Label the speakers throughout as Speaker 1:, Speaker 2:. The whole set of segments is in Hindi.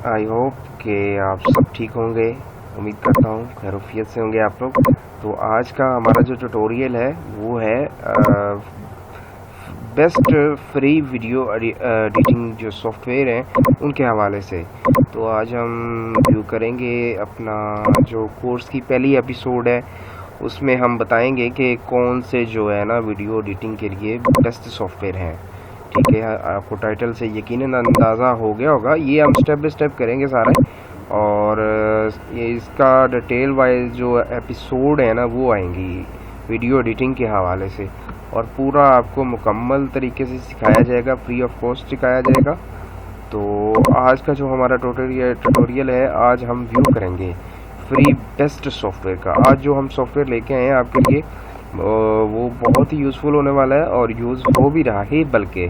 Speaker 1: आई होप कि आप सब ठीक होंगे। उम्मीद करता हूँ खैरियत से होंगे आप लोग। तो आज का हमारा जो ट्यूटोरियल है वो है बेस्ट फ्री वीडियो एडिटिंग जो सॉफ्टवेयर हैं उनके हवाले से। तो आज हम व्यू करेंगे अपना जो कोर्स की पहली एपिसोड है, उसमें हम बताएंगे कि कौन से जो है ना वीडियो एडिटिंग के लिए बेस्ट सॉफ्टवेयर हैं। ठीक है, आपको टाइटल से यकीनन अंदाज़ा हो गया होगा। ये हम स्टेप बाय स्टेप करेंगे सारा, और ये इसका डिटेल वाइज जो एपिसोड है ना वो आएंगी वीडियो एडिटिंग के हवाले से, और पूरा आपको मुकम्मल तरीके से सिखाया जाएगा, फ्री ऑफ कॉस्ट सिखाया जाएगा। तो आज का जो हमारा ट्यूटोरियल है, आज हम व्यू करेंगे फ्री बेस्ट सॉफ्टवेयर का। आज जो हम सॉफ्टवेयर लेके आए हैं आपके लिए वो बहुत ही यूज़फुल होने वाला है, और यूज़ हो भी रहा है। बल्कि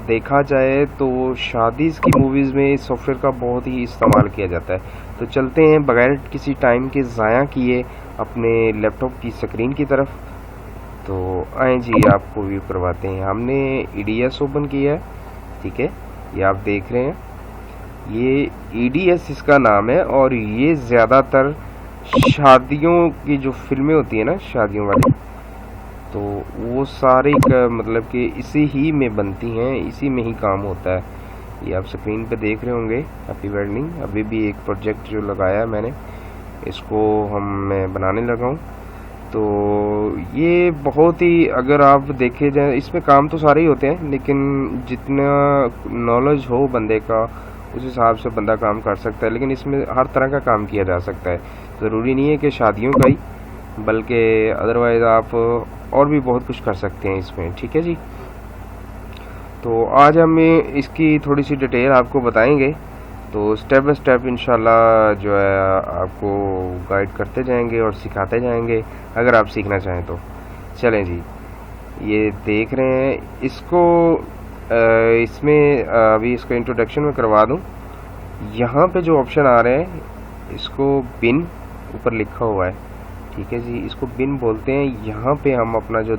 Speaker 1: देखा जाए तो शादी की मूवीज़ में इस सॉफ्टवेयर का बहुत ही इस्तेमाल किया जाता है। तो चलते हैं बगैर किसी टाइम के ज़ाया किए अपने लैपटॉप की स्क्रीन की तरफ। तो आए जी, आपको व्यू करवाते हैं। हमने EDS ओपन किया है, ठीक है, ये आप देख रहे हैं। ये EDS इसका नाम है, और ये ज़्यादातर शादियों की जो फिल्में होती है ना, शादियों वाली, तो वो सारी का मतलब कि इसी ही में बनती हैं, इसी में ही काम होता है। ये आप स्क्रीन पे देख रहे होंगे हैप्पी वेडिंग। अभी भी एक प्रोजेक्ट जो लगाया है मैंने, इसको मैं बनाने लगा हूँ। तो ये बहुत ही, अगर आप देखे जाए, इसमें काम तो सारे ही होते हैं, लेकिन जितना नॉलेज हो बंदे का उस हिसाब से बंदा काम कर सकता है। लेकिन इसमें हर तरह का काम किया जा सकता है, ज़रूरी नहीं है कि शादियों का ही, बल्कि अदरवाइज़ आप और भी बहुत कुछ कर सकते हैं इसमें। ठीक है जी, तो आज हम इसकी थोड़ी सी डिटेल आपको बताएंगे। तो स्टेप बाय स्टेप इंशाल्लाह जो है आपको गाइड करते जाएंगे और सिखाते जाएंगे, अगर आप सीखना चाहें तो। चलें जी, ये देख रहे हैं इसको, इसमें अभी इसको इंट्रोडक्शन में करवा दूं। यहाँ पे जो ऑप्शन आ रहे हैं, इसको बिन ऊपर लिखा हुआ है, ठीक है जी, इसको बिन बोलते हैं। यहाँ पे हम अपना जो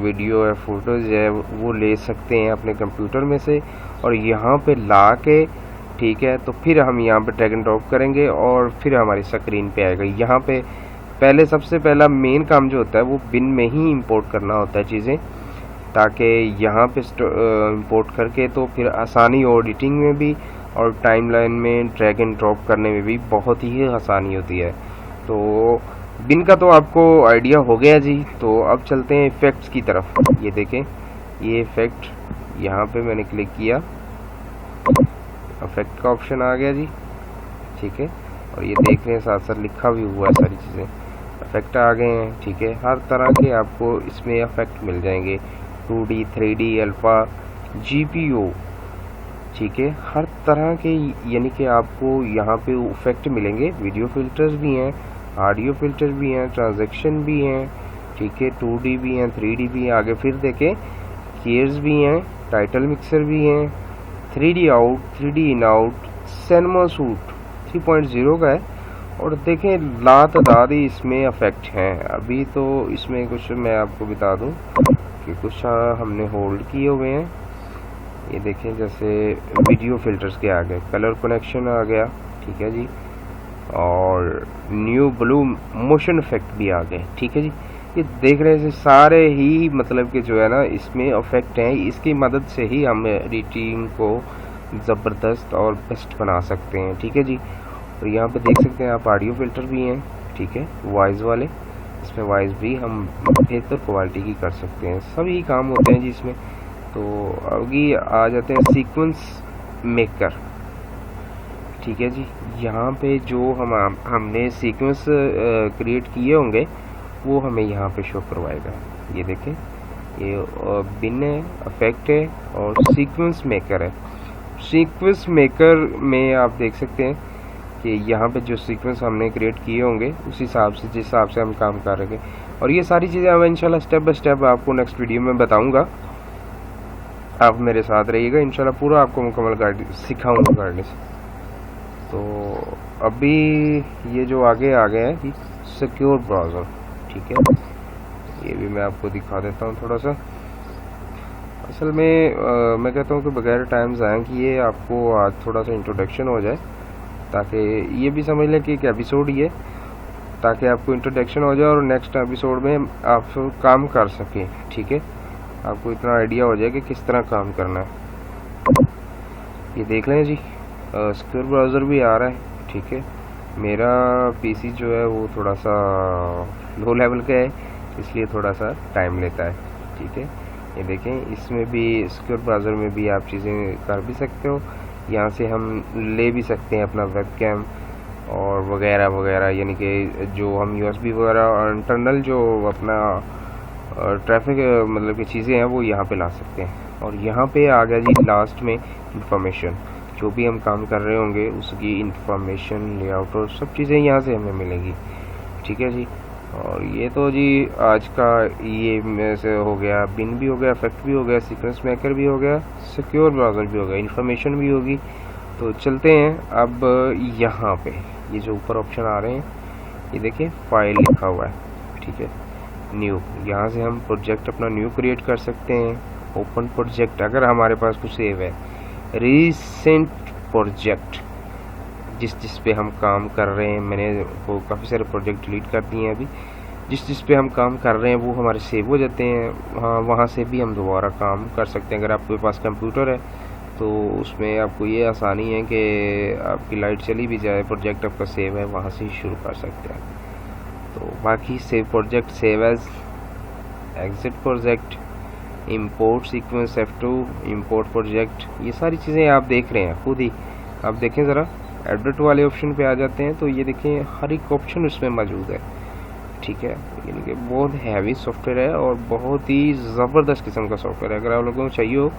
Speaker 1: वीडियो या फोटोज़ है वो ले सकते हैं अपने कंप्यूटर में से, और यहाँ पे ला के, ठीक है, तो फिर हम यहाँ पे ड्रैग एंड ड्रॉप करेंगे और फिर हमारी स्क्रीन पे आएगा। यहाँ पे पहले सबसे पहला मेन काम जो होता है वो बिन में ही इंपोर्ट करना होता है चीज़ें, ताकि यहाँ पे इंपोर्ट करके तो फिर आसानी हो एडिटिंग में भी, और टाइमलाइन में ड्रैग एंड ड्रॉप करने में भी बहुत ही आसानी होती है। तो बिन का तो आपको आइडिया हो गया जी। तो अब चलते हैं इफ़ेक्ट्स की तरफ। ये देखें, ये इफ़ेक्ट, यहाँ पे मैंने क्लिक किया, इफ़ेक्ट का ऑप्शन आ गया जी, ठीक है, और ये देख रहे हैं साथ साथ लिखा भी हुआ है, सारी चीज़ें इफ़ेक्ट आ गए हैं। ठीक है, हर तरह के आपको इसमें इफ़ेक्ट मिल जाएंगे, 2D 3D अल्फ़ा GPO, ठीक है, हर तरह के, यानी कि आपको यहाँ पे इफ़ेक्ट मिलेंगे। वीडियो फिल्टर्स भी हैं, ऑडियो फिल्टर भी हैं, ट्रांजैक्शन भी हैं, ठीक है, 2D भी हैं, 3D भी हैं। आगे फिर देखें, केयर्स भी हैं, टाइटल मिक्सर भी हैं, 3D out, 3D in out, cinema suit 3.0 का है, और देखें लातादाद ही इसमें इफेक्ट हैं। अभी तो इसमें कुछ मैं आपको बता दूं कि कुछ हमने होल्ड किए हुए हैं। ये देखें, जैसे वीडियो फिल्टर्स के आ गए, कलर कनेक्शन आ गया, ठीक है जी, और न्यू ब्लू मोशन इफेक्ट भी आ गए, ठीक है जी। ये देख रहे हैं सारे ही मतलब कि जो है ना इसमें इफेक्ट हैं, इसकी मदद से ही हम एडिटिंग को ज़बरदस्त और बेस्ट बना सकते हैं, ठीक है जी। और यहाँ पे देख सकते हैं आप, ऑडियो फिल्टर भी हैं, ठीक है, वॉइस वाले, इसमें वॉइस भी हम बेहतर क्वालिटी की कर सकते हैं, सभी काम होते हैं जी इसमें। तो अभी आ जाते हैं सीक्वेंस मेकर, ठीक है जी। यहाँ पे जो हमने सीक्वेंस क्रिएट किए होंगे वो हमें यहाँ पे शो करवाएगा। ये देखें, ये बिन है, इफेक्ट है, और सीक्वेंस मेकर है। सीक्वेंस मेकर में आप देख सकते हैं कि यहाँ पे जो सीक्वेंस हमने क्रिएट किए होंगे उस हिसाब से, जिस हिसाब से हम काम कर रहे हैं, और ये सारी चीज़ें मैं इंशाल्लाह स्टेप बाय स्टेप आपको नेक्स्ट वीडियो में बताऊँगा। आप मेरे साथ रहिएगा, इंशाल्लाह पूरा आपको मुकम्मल गाइड सिखाऊँगा गाइडेंस। तो अभी ये जो आगे आ गया है सिक्योर ब्राउज़र, ठीक है, ये भी मैं आपको दिखा देता हूँ थोड़ा सा। असल में मैं कहता हूँ कि बगैर टाइम ज़ाया किए आपको आज थोड़ा सा इंट्रोडक्शन हो जाए, ताकि ये भी समझ लें कि एक एपिसोड ही है, ताकि आपको इंट्रोडक्शन हो जाए और नेक्स्ट एपिसोड में आप काम कर सकें। ठीक है, आपको इतना आइडिया हो जाए कि किस तरह काम करना है। ये देख लें जी, सिक्योर ब्राउज़र भी आ रहा है। ठीक है, मेरा पीसी जो है वो थोड़ा सा लो लेवल का है, इसलिए थोड़ा सा टाइम लेता है। ठीक है, ये देखें, इसमें भी सिक्योर ब्राउज़र में भी आप चीज़ें कर भी सकते हो। यहाँ से हम ले भी सकते हैं अपना वेबकैम और वगैरह वगैरह, यानी कि जो हम यूएसबी वगैरह और इंटरनल जो अपना ट्रैफिक मतलब की चीज़ें हैं वो यहाँ पे ला सकते हैं। और यहाँ पे आ गया जी लास्ट में इंफॉर्मेशन, जो भी हम काम कर रहे होंगे उसकी इंफॉर्मेशन, लेआउट और सब चीज़ें यहाँ से हमें मिलेंगी। ठीक है जी, और ये तो जी आज का ये में से हो गया, बिन भी हो गया, इफेक्ट भी हो गया, सीक्वेंस मेकर भी हो गया, सिक्योर ब्राउज़र भी हो गया, इन्फॉर्मेशन भी होगी। तो चलते हैं अब यहाँ पे, ये जो ऊपर ऑप्शन आ रहे हैं ये देखिए फाइल लिखा हुआ है। ठीक है, न्यू, यहाँ से हम प्रोजेक्ट अपना न्यू क्रिएट कर सकते हैं। ओपन प्रोजेक्ट अगर हमारे पास कुछ सेव है, रीसेंट प्रोजेक्ट जिस पे हम काम कर रहे हैं, मैंने वो काफ़ी सारे प्रोजेक्ट डिलीट कर दिए हैं अभी, जिस पे हम काम कर रहे हैं वो हमारे सेव हो जाते हैं। हाँ, वहाँ से भी हम दोबारा काम कर सकते हैं। अगर आपके पास कंप्यूटर है तो उसमें आपको ये आसानी है कि आपकी लाइट चली भी जाए, प्रोजेक्ट आपका सेव है, वहाँ से ही शुरू कर सकते हैं। तो बाकी save project, save as, exit project, import sequence F2, import project, ये सारी चीज़ें आप देख रहे हैं खुद ही। आप देखें ज़रा, एडिट वाले ऑप्शन पे आ जाते हैं तो ये देखें हर एक ऑप्शन उसमें मौजूद है। ठीक है, यानी कि बहुत हैवी सॉफ्टवेयर है और बहुत ही ज़बरदस्त किस्म का सॉफ्टवेयर है। अगर आप लोगों को चाहिए हो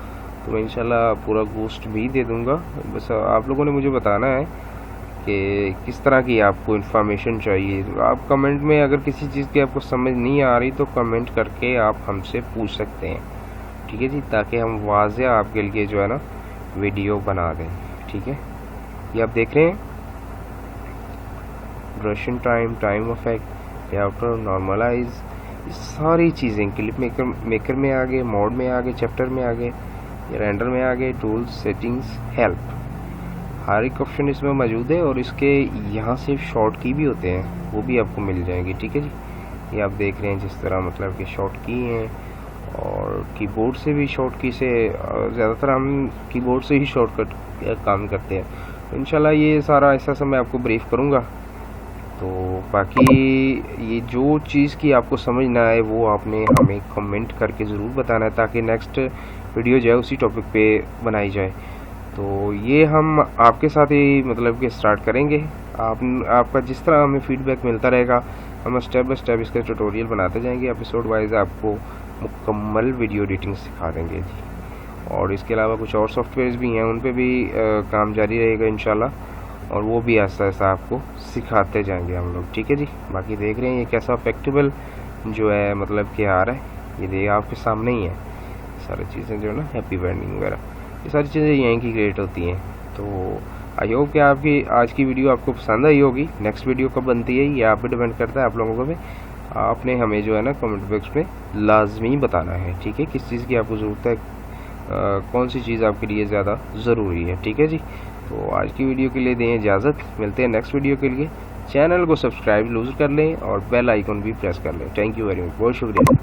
Speaker 1: तो मैं इंशाल्लाह पूरा बूस्ट भी दे दूँगा। बस आप लोगों ने मुझे बताना है कि किस तरह की आपको इन्फॉर्मेशन चाहिए। तो आप कमेंट में अगर किसी चीज़ की आपको समझ नहीं आ रही तो कमेंट करके आप हमसे पूछ सकते हैं। ठीक है जी, ताकि हम वाज़ेह आपके लिए जो है ना वीडियो बना दें। ठीक है, ये आप देख रहे हैं ड्यूरेशन टाइम, टाइम इफेक्ट, लेआउटर, नॉर्मलाइज, ये सारी चीज़ें क्लिप मेकर में आ गए, मोड में आ गए, चैप्टर में आ गए, रेंडर में आ गए, टूल्स, सेटिंग्स, हेल्प, हर एक ऑप्शन इसमें मौजूद है। और इसके यहाँ से शॉर्ट की भी होते हैं, वो भी आपको मिल जाएंगे। ठीक है जी, ये आप देख रहे हैं जिस तरह मतलब कि शॉर्ट की हैं, और कीबोर्ड से भी शॉर्ट की से, ज़्यादातर हम कीबोर्ड से ही शॉर्टकट काम करते हैं। तो इंशाल्लाह ये सारा ऐसा मैं आपको ब्रीफ करूँगा। तो बाकी ये जो चीज़ की आपको समझ ना आए वो आपने हमें कमेंट करके ज़रूर बताना है, ताकि नेक्स्ट वीडियो जो है उसी टॉपिक पे बनाई जाए। तो ये हम आपके साथ ही मतलब कि स्टार्ट करेंगे। आपका जिस तरह हमें फीडबैक मिलता रहेगा, हम स्टेप बाय स्टेप इसका ट्यूटोरियल बनाते जाएंगे। एपिसोड वाइज आपको मुकम्मल वीडियो एडिटिंग सिखा देंगे जी। और इसके अलावा कुछ और सॉफ्टवेयर्स भी हैं, उन पे भी काम जारी रहेगा इंशाल्लाह, और वो भी ऐसा ऐसा आपको सिखाते जाएंगे हम लोग। ठीक है जी, बाकी देख रहे हैं ये कैसा अफेक्टेबल जो है मतलब कि आ रहा है, ये देख आपके सामने ही है सारी चीज़ें जो है ना, हैप्पी वेंडिंग वगैरह, ये सारी चीज़ें यहीं की क्रिएट होती हैं। तो आई होप कि आपकी आज की वीडियो आपको पसंद आई होगी। नेक्स्ट वीडियो कब बनती है ये आप पे डिपेंड करता है, आप लोगों को भी आपने हमें जो है ना कमेंट बॉक्स में लाजमी बताना है। ठीक है, किस चीज़ की आपको ज़रूरत है, कौन सी चीज़ आपके लिए ज़्यादा ज़रूरी है। ठीक है जी, तो आज की वीडियो के लिए दें इजाज़त, मिलते हैं नेक्स्ट वीडियो के लिए। चैनल को सब्सक्राइब जरूर कर लें और बेल आइकन भी प्रेस कर लें। थैंक यू वेरी मच, बहुत शुक्रिया।